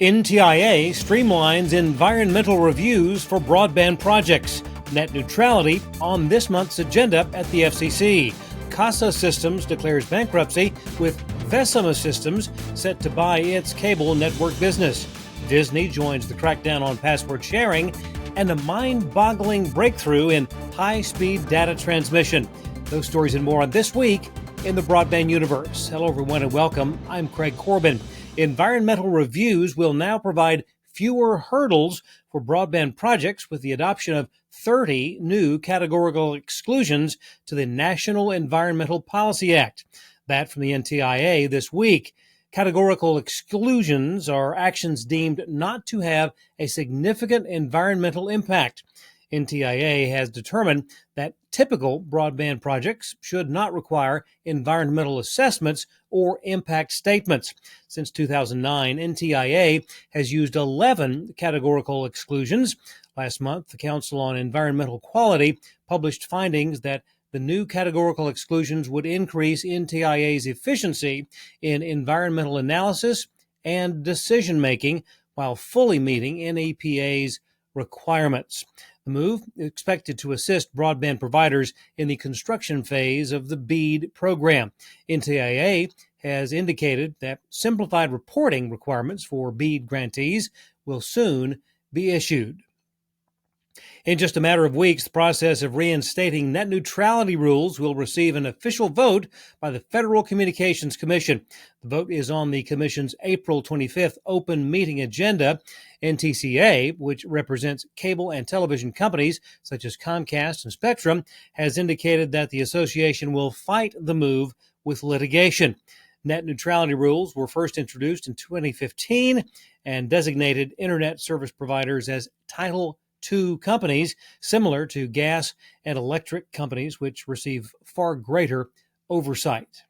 NTIA streamlines environmental reviews for broadband projects. Net neutrality on this month's agenda at the FCC. Casa Systems declares bankruptcy, with Vecima Systems set to buy its cable network business. Disney joins the crackdown on password sharing, and a mind-boggling breakthrough in high-speed data transmission. Those stories and more on This Week in the Broadband Universe. Hello, everyone, and welcome. I'm Craig Corbin. Environmental reviews will now provide fewer hurdles for broadband projects with the adoption of 30 new categorical exclusions to the National Environmental Policy Act. That from the NTIA this week. Categorical exclusions are actions deemed not to have a significant environmental impact. NTIA has determined that typical broadband projects should not require environmental assessments or impact statements. Since 2009, NTIA has used 11 categorical exclusions. Last month, the Council on Environmental Quality published findings that the new categorical exclusions would increase NTIA's efficiency in environmental analysis and decision-making while fully meeting NEPA's requirements. The move is expected to assist broadband providers in the construction phase of the BEAD program. NTIA has indicated that simplified reporting requirements for BEAD grantees will soon be issued. In just a matter of weeks, the process of reinstating net neutrality rules will receive an official vote by the Federal Communications Commission. The vote is on the Commission's April 25th open meeting agenda. NTCA, which represents cable and television companies such as Comcast and Spectrum, has indicated that the association will fight the move with litigation. Net neutrality rules were first introduced in 2015 and designated internet service providers as Title II companies, similar to gas and electric companies, which receive far greater oversight.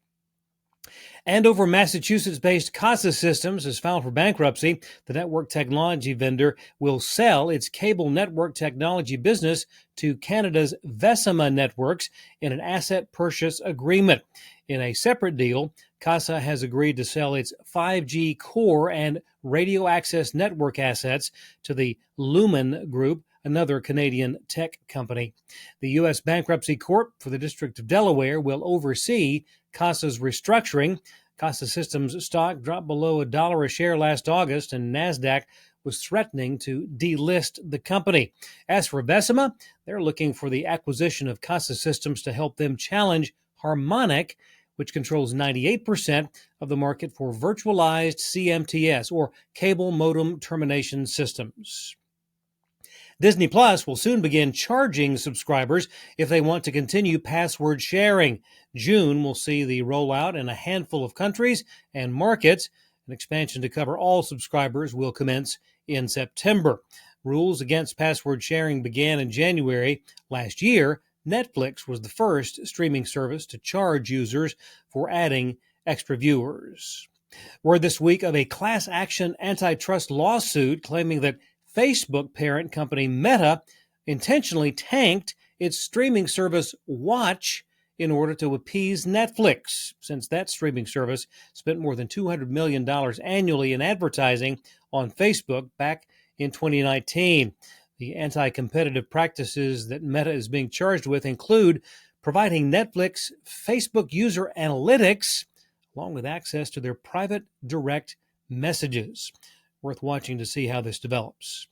And over Massachusetts-based Casa Systems has filed for bankruptcy. The network technology vendor will sell its cable network technology business to Canada's Vecima Networks in an asset purchase agreement. In a separate deal, Casa has agreed to sell its 5G core and radio access network assets to the Lumen Group, another Canadian tech company. The U.S. Bankruptcy Court for the District of Delaware will oversee Casa's restructuring. Casa Systems stock dropped below $1 a share last August, and NASDAQ was threatening to delist the company. As for Vecima, they're looking for the acquisition of Casa Systems to help them challenge Harmonic, which controls 98% of the market for virtualized CMTS, or cable modem termination systems. Disney Plus will soon begin charging subscribers if they want to continue password sharing. June will see the rollout in a handful of countries and markets. An expansion to cover all subscribers will commence in September. Rules against password sharing began in January last year. Netflix was the first streaming service to charge users for adding extra viewers. Word this week of a class action antitrust lawsuit claiming that Facebook parent company Meta intentionally tanked its streaming service Watch in order to appease Netflix, since that streaming service spent more than $200 million annually in advertising on Facebook back in 2019. The anti-competitive practices that Meta is being charged with include providing Netflix Facebook user analytics, along with access to their private direct messages. Worth watching to see how this develops.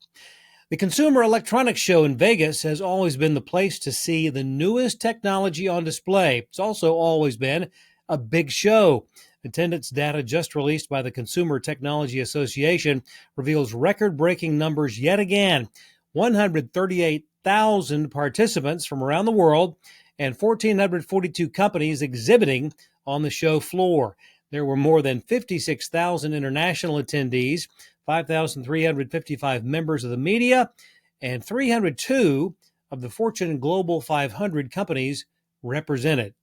The Consumer Electronics Show in Vegas has always been the place to see the newest technology on display. It's also always been a big show. Attendance data just released by the Consumer Technology Association reveals record-breaking numbers yet again. 138,000 participants from around the world and 1,442 companies exhibiting on the show floor. There were more than 56,000 international attendees, 5,355 members of the media, and 302 of the Fortune Global 500 companies represented.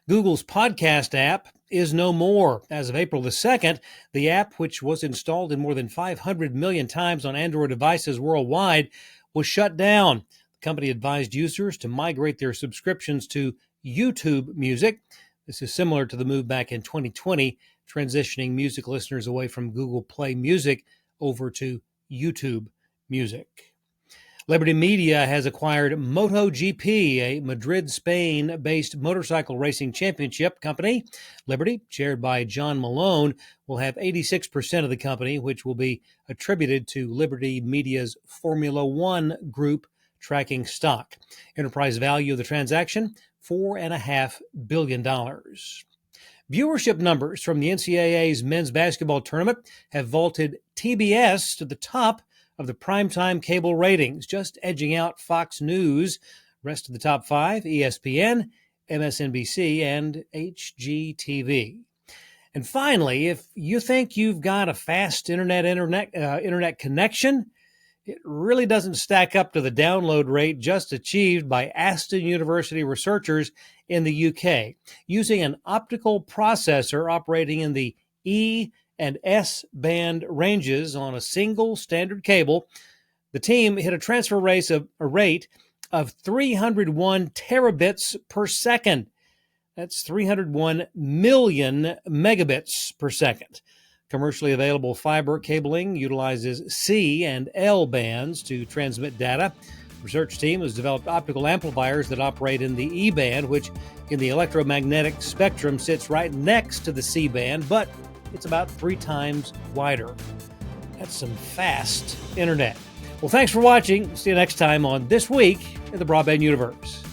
Google's podcast app is no more. As of April the 2nd, the app, which was installed in more than 500 million times on Android devices worldwide, was shut down. The company advised users to migrate their subscriptions to YouTube Music. This is similar to the move back in 2020 transitioning music listeners away from Google Play Music over to YouTube Music. Liberty Media has acquired MotoGP, a Madrid, Spain-based motorcycle racing championship company. Liberty, chaired by John Malone, will have 86% of the company, which will be attributed to Liberty Media's Formula One group tracking stock. Enterprise value of the transaction, $4.5 billion. Viewership numbers from the NCAA's men's basketball tournament have vaulted TBS to the top of the primetime cable ratings, just edging out Fox News. Rest of the top five, ESPN, MSNBC, and HGTV. And finally, if you think you've got a fast internet connection, it really doesn't stack up to the download rate just achieved by Aston University researchers in the UK. Using an optical processor operating in the E and S band ranges on a single standard cable, the team hit a transfer rate of 301 terabits per second. That's 301 million megabits per second. Commercially available fiber cabling utilizes C and L bands to transmit data. The research team has developed optical amplifiers that operate in the E band, which in the electromagnetic spectrum sits right next to the C band, but it's about 3 times wider. That's some fast internet. Well, thanks for watching. See you next time on This Week in the Broadband Universe.